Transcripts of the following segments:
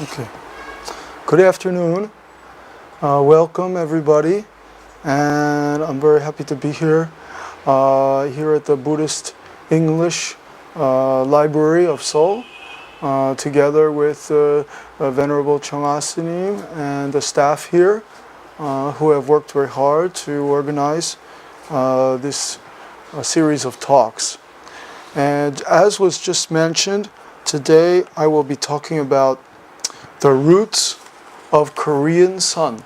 Okay. Good afternoon. Welcome everybody, and I'm very happy to be here at the Buddhist English Library of Seoul, together with Venerable Chungha S님 and the staff here, who have worked very hard to organize this series of talks. And as was just mentioned, today I will be talking about the roots of Korean Sun,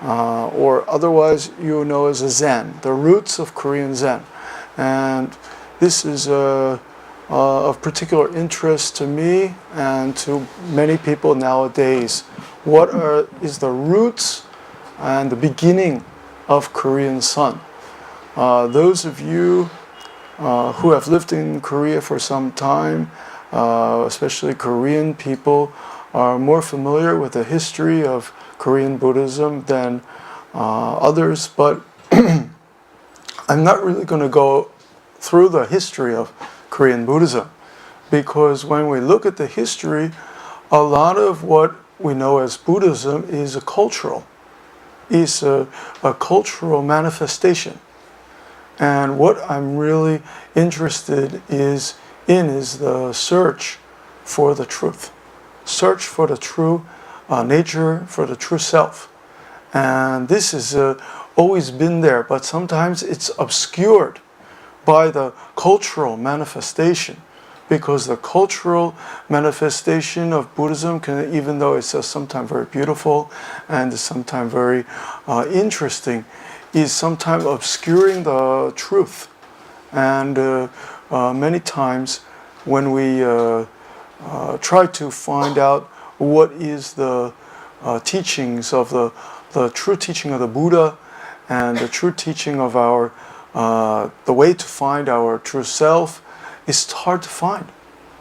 or otherwise you know as a Zen, the roots of Korean Zen. And this is of particular interest to me and to many people nowadays. What is the roots and the beginning of Korean Sun? Those of you who have lived in Korea for some time, especially Korean people, are more familiar with the history of Korean Buddhism than others, but I'm not really going to go through the history of Korean Buddhism, because when we look at the history, a lot of what we know as Buddhism is a cultural manifestation. And what I'm really interested is the search for the truth. Search for the true nature, for the true self. And this has always been there, but sometimes it's obscured by the cultural manifestation, because the cultural manifestation of Buddhism can, even though it's sometimes very beautiful and sometimes very interesting, is sometimes obscuring the truth. And many times when we try to find out what is the teachings of the true teaching of the Buddha and the true teaching of our the way to find our true self, it's hard to find,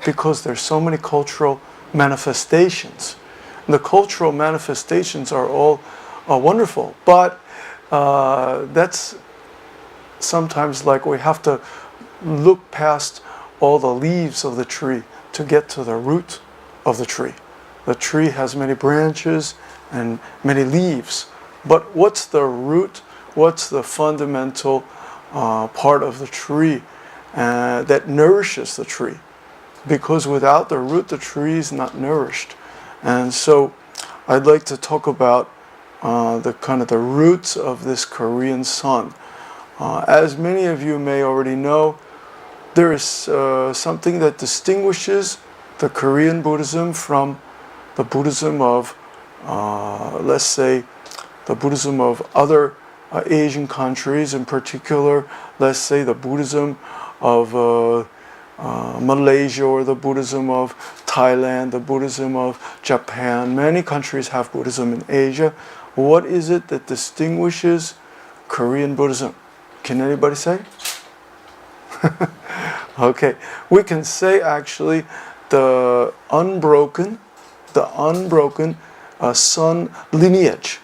because there's so many cultural manifestations. And the cultural manifestations are all wonderful, but that's sometimes like we have to look past all the leaves of the tree to get to the root of the tree. The tree has many branches and many leaves, but what's the root? What's the fundamental part of the tree that nourishes the tree? Because without the root, the tree is not nourished. And so I'd like to talk about the roots of this Korean Sun. As many of you may already know, there is something that distinguishes the Korean Buddhism from the Buddhism of, let's say, the Buddhism of other Asian countries, in particular, let's say the Buddhism of Malaysia, or the Buddhism of Thailand, the Buddhism of Japan. Many countries have Buddhism in Asia. What is it that distinguishes Korean Buddhism? Can anybody say? Okay, we can say actually the unbroken sun lineage,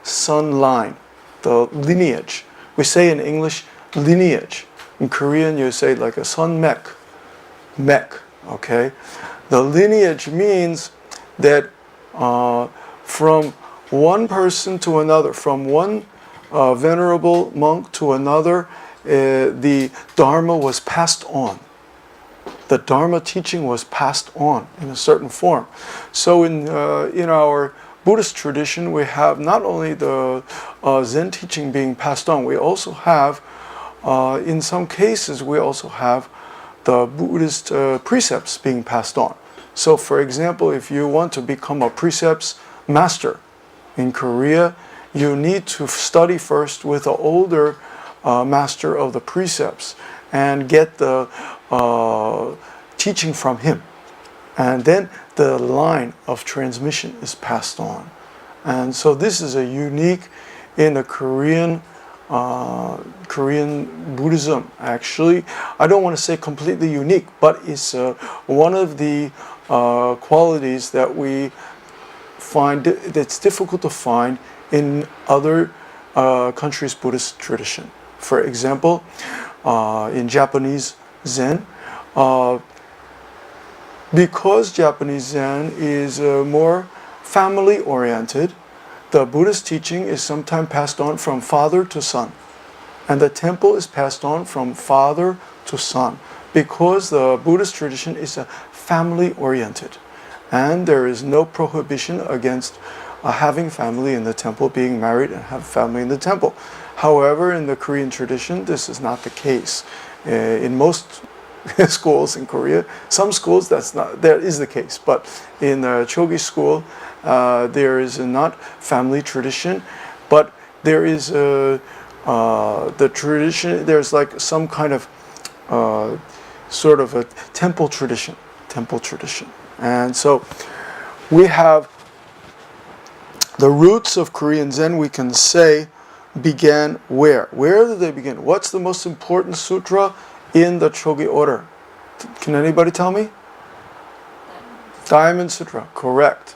sun line, the lineage. We say in English lineage. In Korean you say like a sun mek, okay? The lineage means that from one person to another, from one venerable monk to another, the Dharma was passed on. The Dharma teaching was passed on in a certain form. So in our Buddhist tradition, we have not only the Zen teaching being passed on, we also have, in some cases, we also have the Buddhist precepts being passed on. So for example, if you want to become a precepts master in Korea, you need to study first with the older master of the precepts and get the teaching from him, and then the line of transmission is passed on. And so this is a unique in the Korean Buddhism. Actually, I don't want to say completely unique, but it's one of the qualities that we find that's difficult to find in other countries' Buddhist tradition. For example, in Japanese Zen, because Japanese Zen is more family-oriented, the Buddhist teaching is sometimes passed on from father to son. And the temple is passed on from father to son, because the Buddhist tradition is family-oriented. And there is no prohibition against having family in the temple, being married and have family in the temple. However, in the Korean tradition, this is not the case. In most schools in Korea, some schools that is the case, but in the Chogi school, there is not family tradition, but there is the tradition. There's like some kind of sort of a temple tradition, and so we have the roots of Korean Zen. We can say began where? Where did they begin? What's the most important sutra in the Chogi order? Can anybody tell me? Diamond Sutra, correct.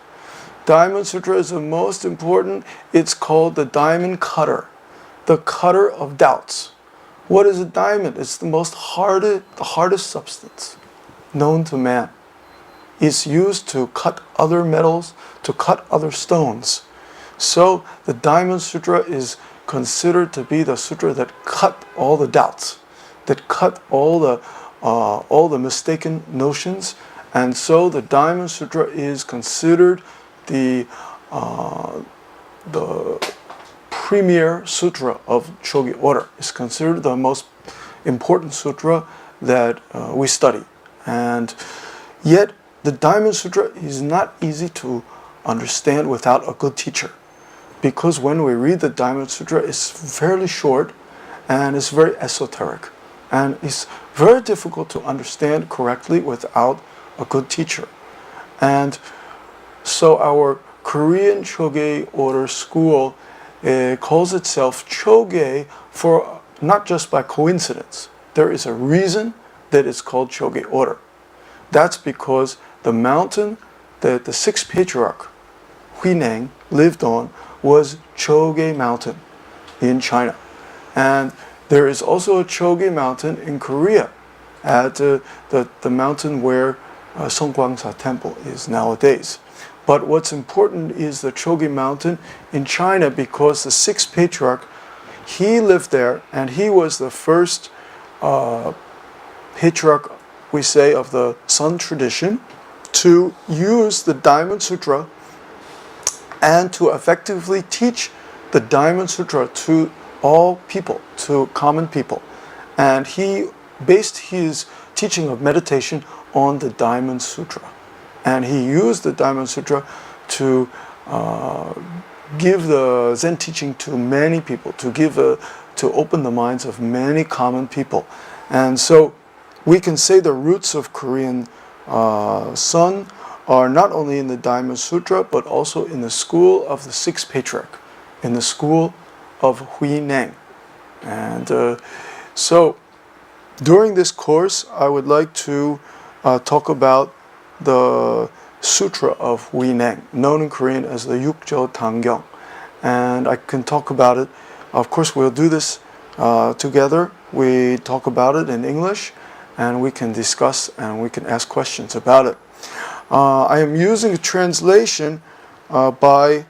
Diamond Sutra is the most important. It's called the diamond cutter, the cutter of doubts. What is a diamond? It's the hardest substance known to man. It's used to cut other metals, to cut other stones. So the Diamond Sutra is considered to be the sutra that cut all the doubts, that cut all the mistaken notions, and so the Diamond Sutra is considered the premier sutra of Chogi order. It's considered the most important sutra that we study, and yet the Diamond Sutra is not easy to understand without a good teacher, because when we read the Diamond Sutra, it's fairly short and it's very esoteric, and it's very difficult to understand correctly without a good teacher. And so our Korean Choge order school calls itself Choge for not just by coincidence. There is a reason that it's called Choge order. That's because the mountain that the sixth patriarch, Hui Neng, lived on was Choge Mountain in China. And there is also a Choge Mountain in Korea, at the mountain where Seonggwangsa Temple is nowadays. But what's important is the Choge Mountain in China, because the sixth patriarch, he lived there, and he was the first patriarch, we say, of the Sun tradition, to use the Diamond Sutra and to effectively teach the Diamond Sutra to all people, to common people. And he based his teaching of meditation on the Diamond Sutra. And he used the Diamond Sutra to give the Zen teaching to many people, to open the minds of many common people. And so we can say the roots of Korean Sun are not only in the Diamond Sutra, but also in the school of the sixth patriarch, in the school of Hui Neng. And so during this course, I would like to talk about the Sutra of Hui Neng, known in Korean as the 육조단경. And I can talk about it. Of course, we'll do this together. We talk about it in English, and we can discuss and we can ask questions about it. I am using a translation by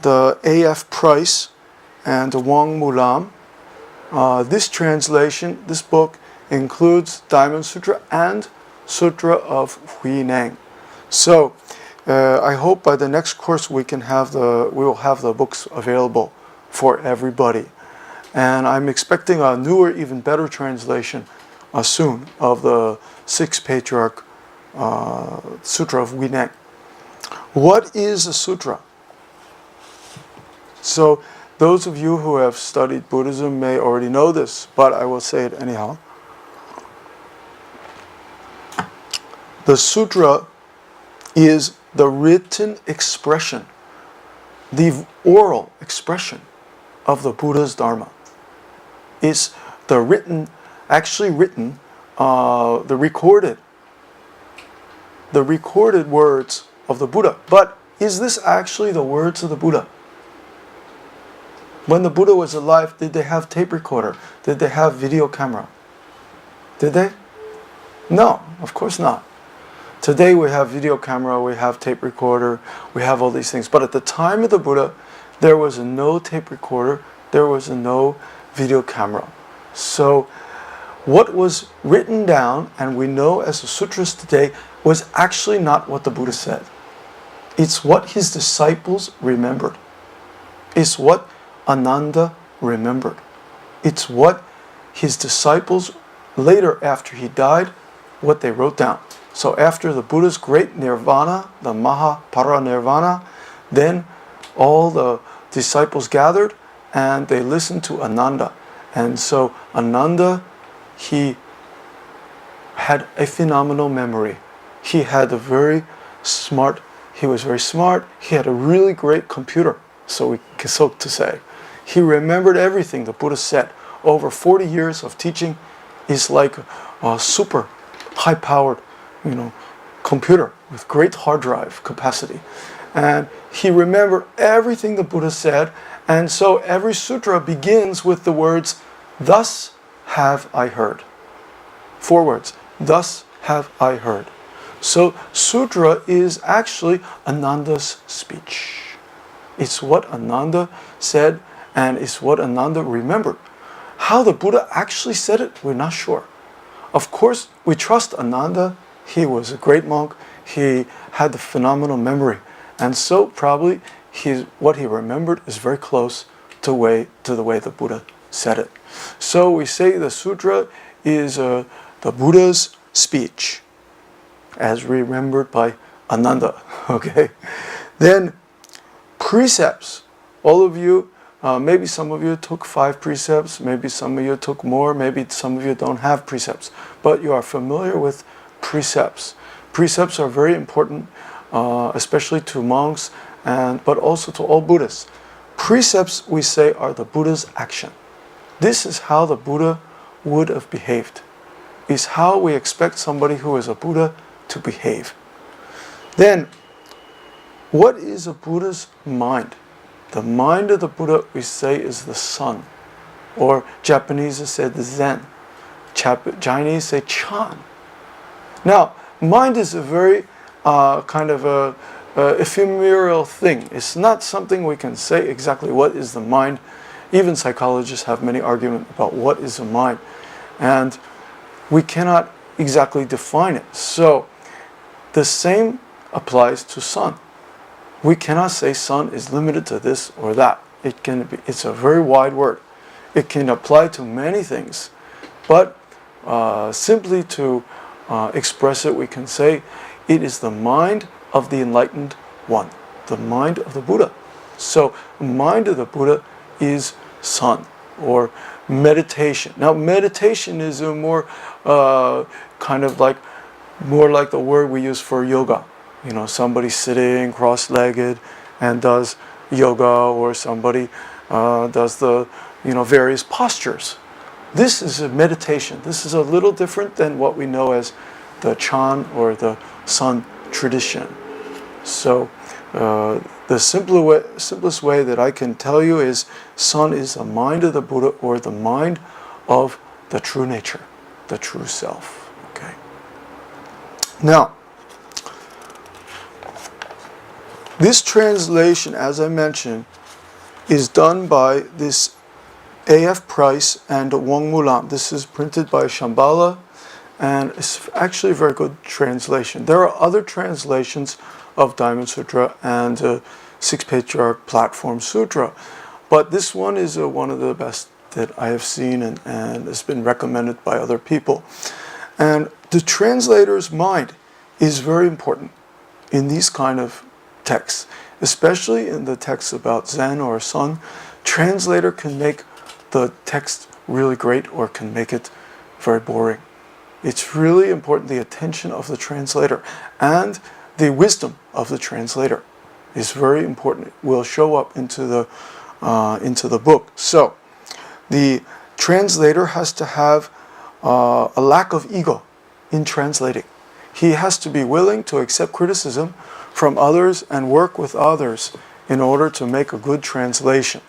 the A.F. Price and Wang Mulam. This translation, this book, includes Diamond Sutra and Sutra of Hui Neng. So I hope by the next course we will have the books available for everybody. And I'm expecting a newer, even better translation soon of the sixth patriarch Sutra of Hui Neng. What is a sutra? So those of you who have studied Buddhism may already know this, but I will say it anyhow. The sutra is the written expression, the oral expression of the Buddha's Dharma. It's the recorded words of the Buddha. But is this actually the words of the Buddha? When the Buddha was alive, did they have tape recorder? Did they have video camera? Did they? No, of course not. Today we have video camera, we have tape recorder, we have all these things. But at the time of the Buddha, there was no tape recorder, there was no video camera. So what was written down, and we know as the sutras today, was actually not what the Buddha said. It's what his disciples remembered. It's what Ananda remembered. It's what his disciples later, after he died, what they wrote down. So after the Buddha's great nirvana, the Mahaparinirvana, then all the disciples gathered and they listened to Ananda. And so Ananda, he had a phenomenal memory. He had he was very smart, he had a really great computer, so to say. He remembered everything the Buddha said. Over 40 years of teaching is like a super high-powered, computer with great hard drive capacity. And he remembered everything the Buddha said, and so every sutra begins with the words, "Thus have I heard." 4 words, "Thus have I heard." So sutra is actually Ananda's speech. It's what Ananda said, and it's what Ananda remembered. How the Buddha actually said it, we're not sure. Of course, we trust Ananda. He was a great monk. He had the phenomenal memory. And so probably what he remembered is very close to the way the Buddha said it. So we say the sutra is the Buddha's speech, as remembered by Ananda. Okay? Then precepts. All of you, maybe some of you took 5 precepts, maybe some of you took more, maybe some of you don't have precepts, but you are familiar with precepts. Precepts are very important, especially to monks, but also to all Buddhists. Precepts, we say, are the Buddha's action. This is how the Buddha would have behaved. Is how we expect somebody who is a Buddha to behave. Then, what is a Buddha's mind? The mind of the Buddha, we say, is the sun. Or Japanese say the Zen. Chinese say Chan. Now, mind is a very kind of a ephemeral thing. It's not something we can say exactly what is the mind. Even psychologists have many arguments about what is the mind. And we cannot exactly define it. So, the same applies to sun. We cannot say sun is limited to this or that. It's a very wide word. It can apply to many things. But simply to express it, we can say it is the mind of the enlightened one, the mind of the Buddha. So, the mind of the Buddha is sun, or meditation. Now, meditation is a more more like the word we use for yoga. Somebody sitting cross-legged and does yoga, or somebody does the various postures. This is a meditation. This is a little different than what we know as the Chan or the sun tradition. So the simplest way that I can tell you is sun is the mind of the Buddha, or the mind of the true nature, the true self. Okay. Now, this translation, as I mentioned, is done by this A.F. Price and Wang Mulam. This is printed by Shambhala, and it's actually a very good translation. There are other translations of Diamond Sutra and Six Patriarch Platform Sutra, but this one is one of the best that I have seen, and has been recommended by other people. And the translator's mind is very important in these kind of texts, especially in the texts about Zen or Sun. Translator can make the text really great, or can make it very boring. It's really important. The attention of the translator and the wisdom of the translator is very important. It will show up into the book. So the translator has to have a lack of ego in translating. He has to be willing to accept criticism from others and work with others in order to make a good translation,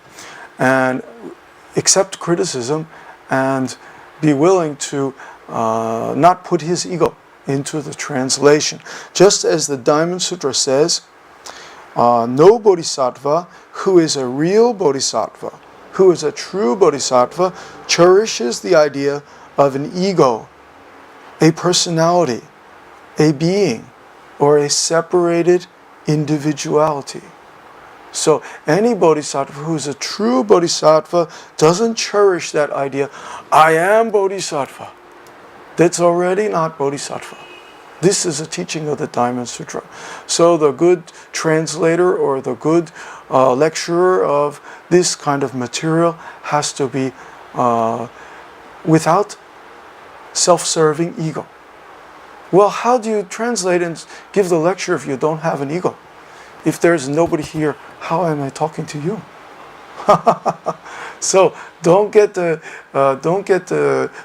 and accept criticism and be willing to not put his ego into the translation. Just as the Diamond Sutra says, no bodhisattva who is a real bodhisattva, who is a true bodhisattva, cherishes the idea of an ego, a personality, a being, or a separated individuality. So any bodhisattva who is a true bodhisattva doesn't cherish that idea, I am bodhisattva. That's already not bodhisattva. This is a teaching of the Diamond Sutra. So the good translator or the good lecturer of this kind of material has to be without self-serving ego. Well, how do you translate and give the lecture if you don't have an ego? If there's nobody here, how am I talking to you? So don't get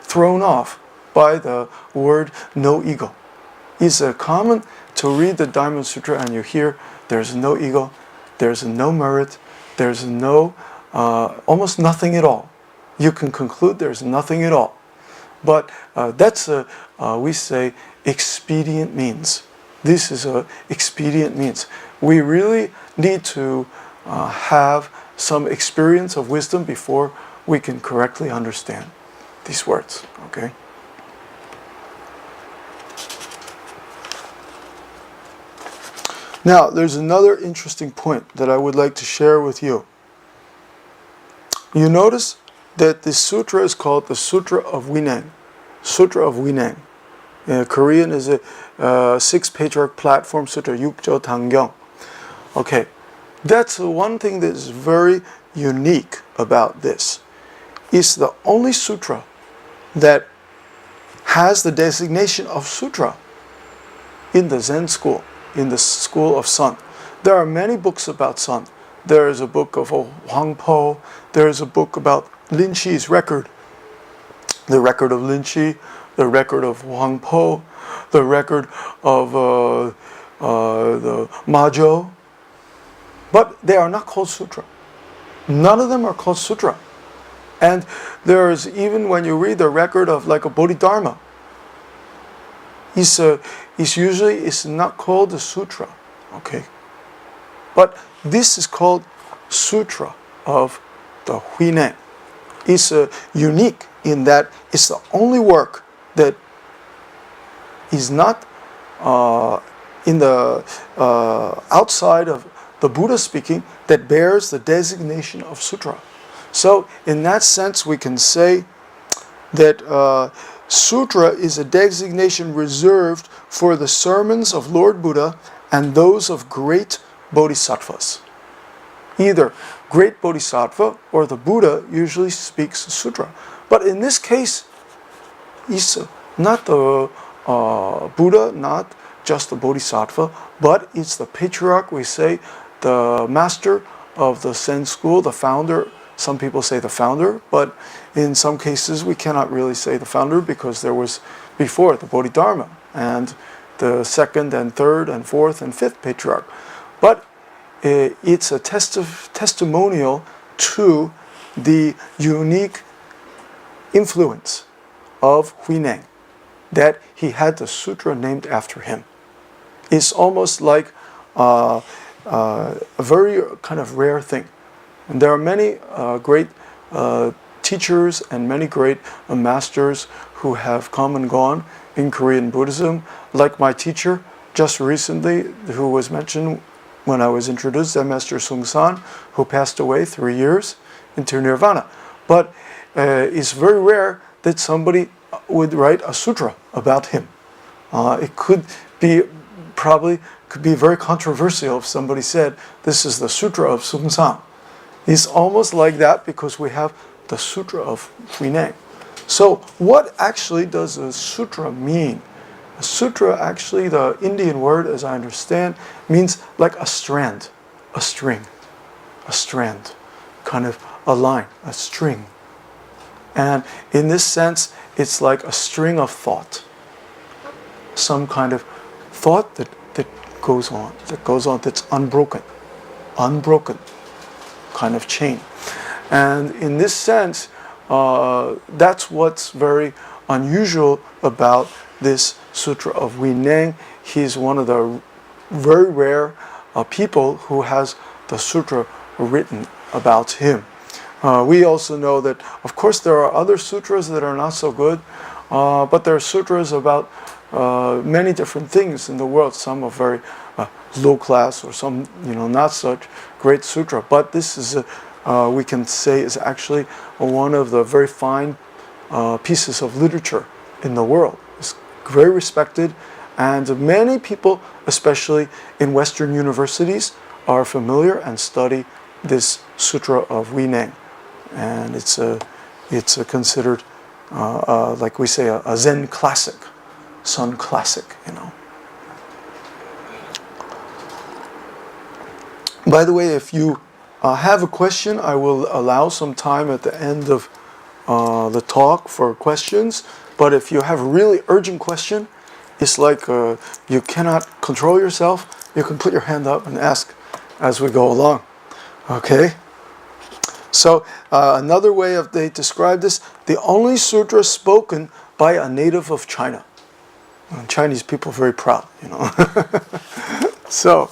thrown off by the word no ego. It's common to read the Diamond Sutra and you hear there's no ego, there's no merit, there's no almost nothing at all. You can conclude there's nothing at all. But that's we say expedient means. This is a expedient means. We really need to have some experience of wisdom before we can correctly understand these words. Okay. Now, there's another interesting point that I would like to share with you. You notice that this sutra is called the Sutra of Hui Neng. Sutra of Hui Neng. Korean is a six-patriarch platform sutra, 육조단경. Okay, that's one thing that is very unique about this. It's the only sutra that has the designation of sutra in the Zen school, in the school of Sun. There are many books about Sun. There is a book of Huang Po. There is a book about Lin Chi's record. The record of Lin Chi, the record of Huang Po, the record of the Majo. But they are not called sutra. None of them are called sutra. And there is, even when you read the record of like a Bodhidharma, it's not called a sutra, okay? But this is called Sutra of the Hui Neng. It's unique in that it's the only work that is not in the outside of the Buddha speaking that bears the designation of sutra. So in that sense, we can say that sutra is a designation reserved for the sermons of Lord Buddha and those of great bodhisattvas. Either great bodhisattva or the Buddha usually speaks sutra. But in this case, it's not the Buddha, not just the bodhisattva, but it's the patriarch, we say, the master of the Zen school, the founder. Some people say the founder, but in some cases we cannot really say the founder because there was before the Bodhidharma and the second and third and fourth and fifth patriarch. But it's a testimonial to the unique influence of Hui Neng, that he had the sutra named after him. It's almost like a very kind of rare thing. And there are many great teachers and many great masters who have come and gone in Korean Buddhism, like my teacher just recently, who was mentioned when I was introduced, Zen Master Sung-san, who passed away 3 years into Nirvana. But it's very rare that somebody would write a sutra about him. It could be very controversial if somebody said, this is the Sutra of Sung-san. It's almost like that because we have the Sutra of Hui Neng. So what actually does a sutra mean? A sutra, actually, the Indian word, as I understand, means like a strand, a string, a strand, kind of a line, a string. And in this sense, it's like a string of thought, some kind of thought that goes on, that's unbroken kind of chain. And in this sense, that's what's very unusual about this Sutra of Hui Neng. He's one of the very rare people who has the sutra written about him. We also know that, of course, there are other sutras that are not so good, but there are sutras about many different things in the world. Some are very low class, or some, not such great sutra. But this is, we can say, is actually one of the very fine pieces of literature in the world. It's very respected, and many people, especially in Western universities, are familiar and study this Sutra of Hui Neng. And it's considered, like we say, a Zen classic, Sun classic, By the way, if you have a question, I will allow some time at the end of the talk for questions. But if you have a really urgent question, it's like you cannot control yourself, you can put your hand up and ask as we go along. Okay? So another way of they describe this, the only sutra spoken by a native of China. And Chinese people are very proud, So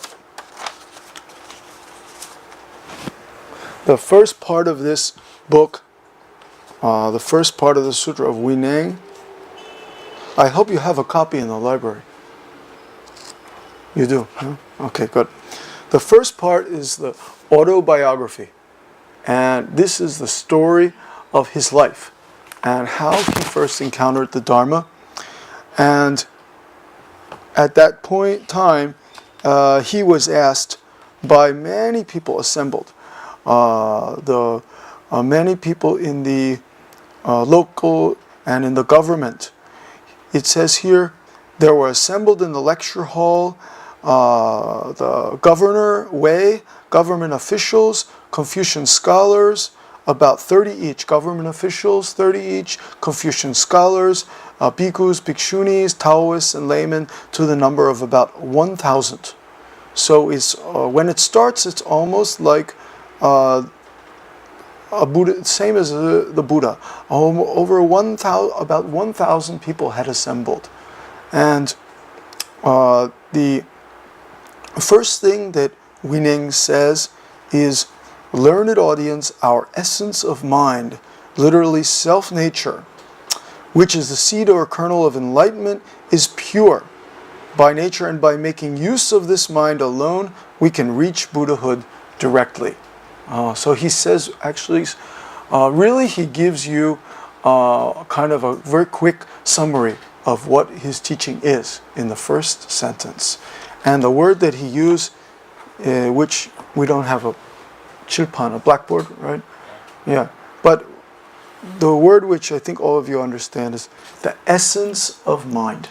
the first part of this book, the first part of the Sutra of Hui Neng, I hope you have a copy in the library. You do? Huh? Okay, good. The first part is the autobiography. And this is the story of his life and how he first encountered the Dharma. And at that point in time, he was asked by many people assembled, many people in the local and in the government. It says here, there were assembled in the lecture hall the governor, Wei, government officials, Confucian scholars, about 30 each, government officials, 30 each, Confucian scholars, bhikkhus, bhikshunis, Taoists, and laymen, to the number of about 1,000. So it's, when it starts, it's almost like a Buddha, same as the Buddha. Over 1,000, about 1,000 people had assembled. And the first thing that Hui Neng says is, learned audience, our essence of mind, literally self-nature, which is the seed or kernel of enlightenment, is pure by nature, and by making use of this mind alone, we can reach Buddhahood directly. So he says, actually, really he gives you kind of a very quick summary of what his teaching is in the first sentence. And the word that he used, which we don't have a chilpan, a blackboard, right? Yeah. But the word which I think all of you understand is the essence of mind.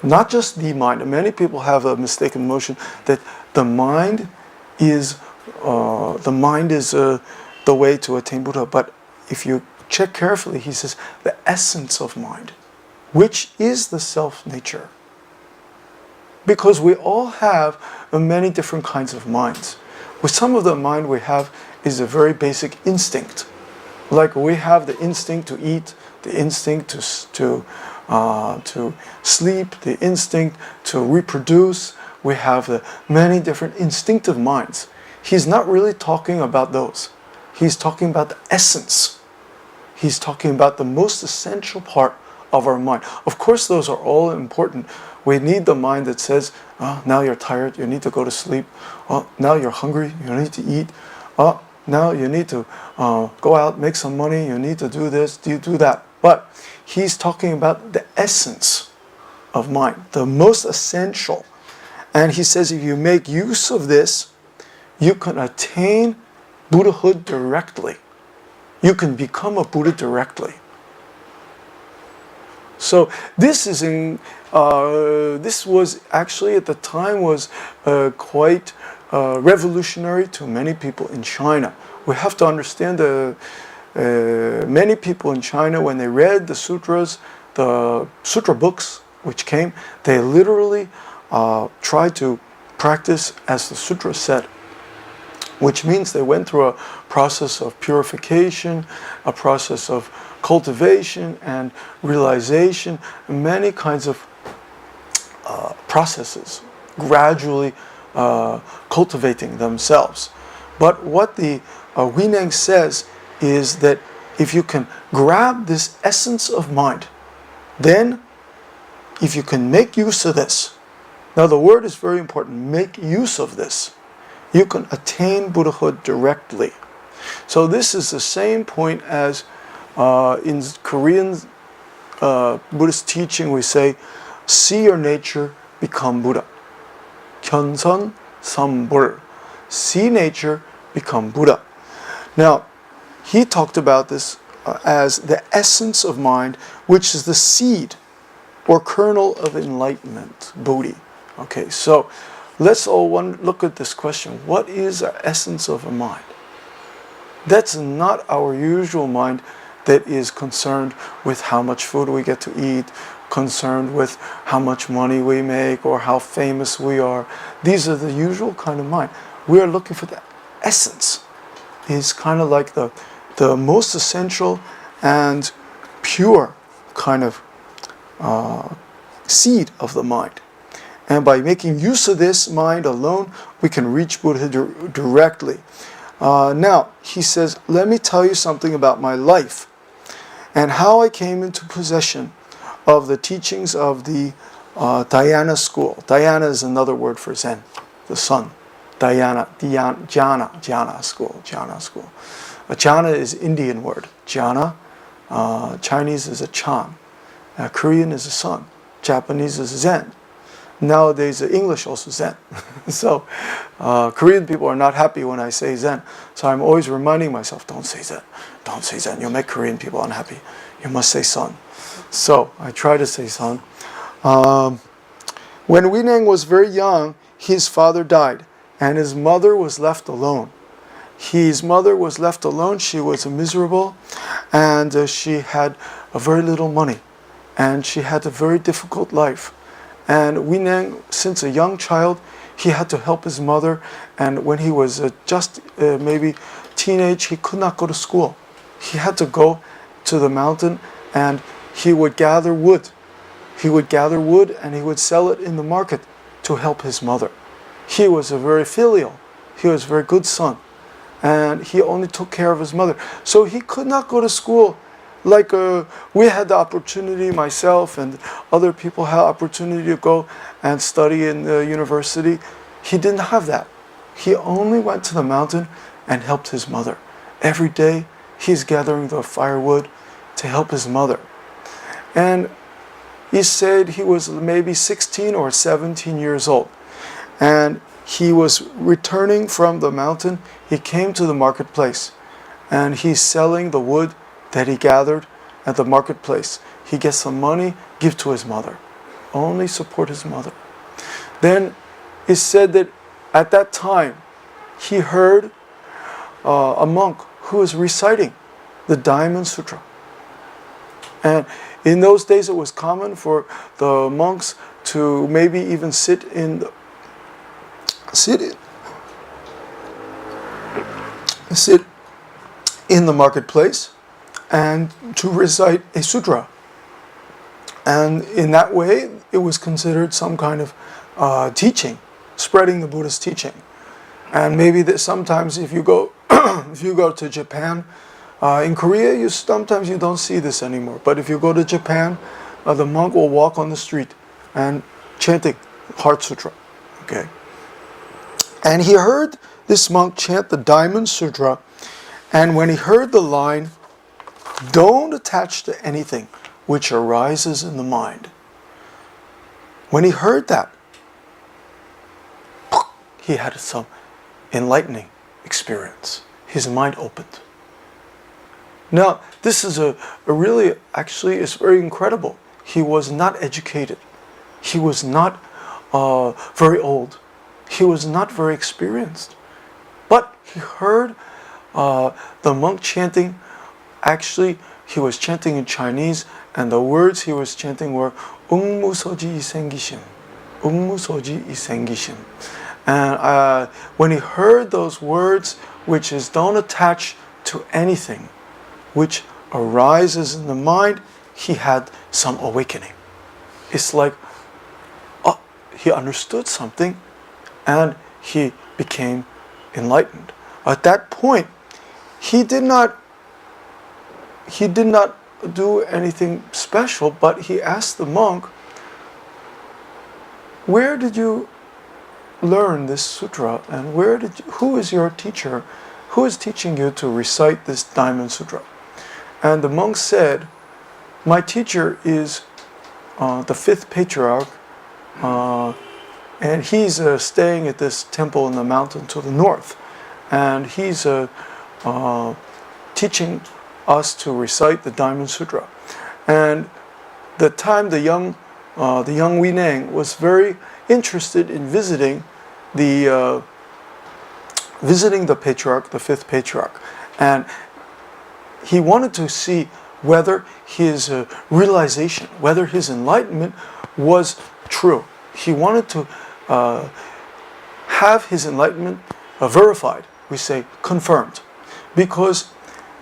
Not just the mind. Many people have a mistaken notion that the mind is the way to attain Buddha. But if you check carefully, he says the essence of mind, which is the self-nature. Because we all have many different kinds of minds. With some of the mind we have is a very basic instinct. Like we have the instinct to eat, the instinct to sleep, the instinct to reproduce. We have many different instinctive minds. He's not really talking about those. He's talking about the essence. He's talking about the most essential part of our mind. Of course, those are all important. We need the mind that says, oh, now you're tired, you need to go to sleep. Oh, now you're hungry, you need to eat. Oh, now you need to go out, make some money, you need to do this, do that. But he's talking about the essence of mind, the most essential. And he says if you make use of this, you can attain Buddhahood directly. You can become a Buddha directly. So this is this was actually at the time was quite revolutionary to many people in China. We have to understand that many people in China, when they read the sutras, the sutra books which came, they literally tried to practice as the sutra said, which means they went through a process of purification, a process of cultivation and realization, many kinds of processes gradually cultivating themselves. But what the Hui Neng says is that if you can grab this essence of mind, then if you can make use of this, now the word is very important, make use of this, you can attain Buddhahood directly. So this is the same point as in Korean Buddhist teaching we say, see your nature, become Buddha. 견선 삼불. See nature, become Buddha. Now, he talked about this as the essence of mind, which is the seed or kernel of enlightenment, Bodhi. Okay, so let's all look at this question. What is the essence of a mind? That's not our usual mind that is concerned with how much food we get to eat, concerned with how much money we make or how famous we are. These are the usual kind of mind. We are looking for the essence. It's kind of like the most essential and pure kind of seed of the mind. And by making use of this mind alone, we can reach Buddha directly. Now, he says, let me tell you something about my life and how I came into possession of the teachings of the Dhyana school. Dhyana is another word for Zen, the sun. Dhyana, jhana school. Jhana is Indian word. Jhana, Chinese is a chan. Korean is a sun. Japanese is Zen. Nowadays, English also Zen. So, Korean people are not happy when I say Zen. So I'm always reminding myself, don't say Zen. Don't say Zen. You'll make Korean people unhappy. You must say sun. So I try to say sun. When Hui Neng was very young, his father died, and his mother was left alone. His mother was left alone. She was miserable, and she had very little money, and she had a very difficult life. And Hui Neng, since a young child, he had to help his mother, and when he was just maybe teenage, he could not go to school. He had to go to the mountain, and he would gather wood. He would gather wood, and he would sell it in the market to help his mother. He was a very filial. He was a very good son, and he only took care of his mother. So he could not go to school. Like we had the opportunity, myself and other people had opportunity to go and study in the university. He didn't have that. He only went to the mountain and helped his mother. Every day he's gathering the firewood to help his mother. And he said he was maybe 16 or 17 years old. And he was returning from the mountain. He came to the marketplace, and he's selling the wood that he gathered at the marketplace. He gets some money, give to his mother. Only support his mother. Then it said that at that time he heard a monk who was reciting the Diamond Sutra. And in those days it was common for the monks to maybe even sit in the marketplace and to recite a sutra. And in that way, it was considered some kind of teaching, spreading the Buddhist teaching. And maybe that sometimes if you go to Japan, in Korea, sometimes you don't see this anymore. But if you go to Japan, the monk will walk on the street and chanting Heart Sutra. Okay. And he heard this monk chant the Diamond Sutra, and when he heard the line, "Don't attach to anything which arises in the mind," when he heard that, he had some enlightening experience. His mind opened. Now, this is a really, actually, it's very incredible. He was not educated. He was not very old. He was not very experienced. But he heard the monk chanting. Actually, he was chanting in Chinese, and the words he was chanting were "웅무소지 이생기심, 웅무소지 이생기심." And when he heard those words, which is "don't attach to anything which arises in the mind, he had some awakening. It's like, oh, he understood something and he became enlightened. At that point, he did not do anything special, but he asked the monk, where did you learn this sutra, and who is your teacher? Who is teaching you to recite this Diamond Sutra? And the monk said, my teacher is the fifth patriarch, and he's staying at this temple in the mountain to the north, and he's teaching us to recite the Diamond Sutra. And the time the young Hui Neng was very interested in visiting the patriarch, the fifth patriarch, and he wanted to see whether his realization, whether his enlightenment was true. He wanted to have his enlightenment verified. We say confirmed, because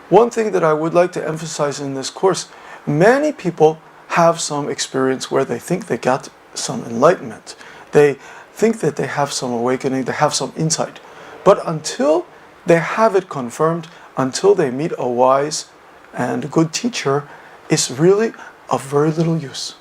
one thing that I would like to emphasize in this course, many people have some experience where they think they got some enlightenment. They think that they have some awakening, they have some insight. But until they have it confirmed, until they meet a wise and good teacher, it's really of very little use.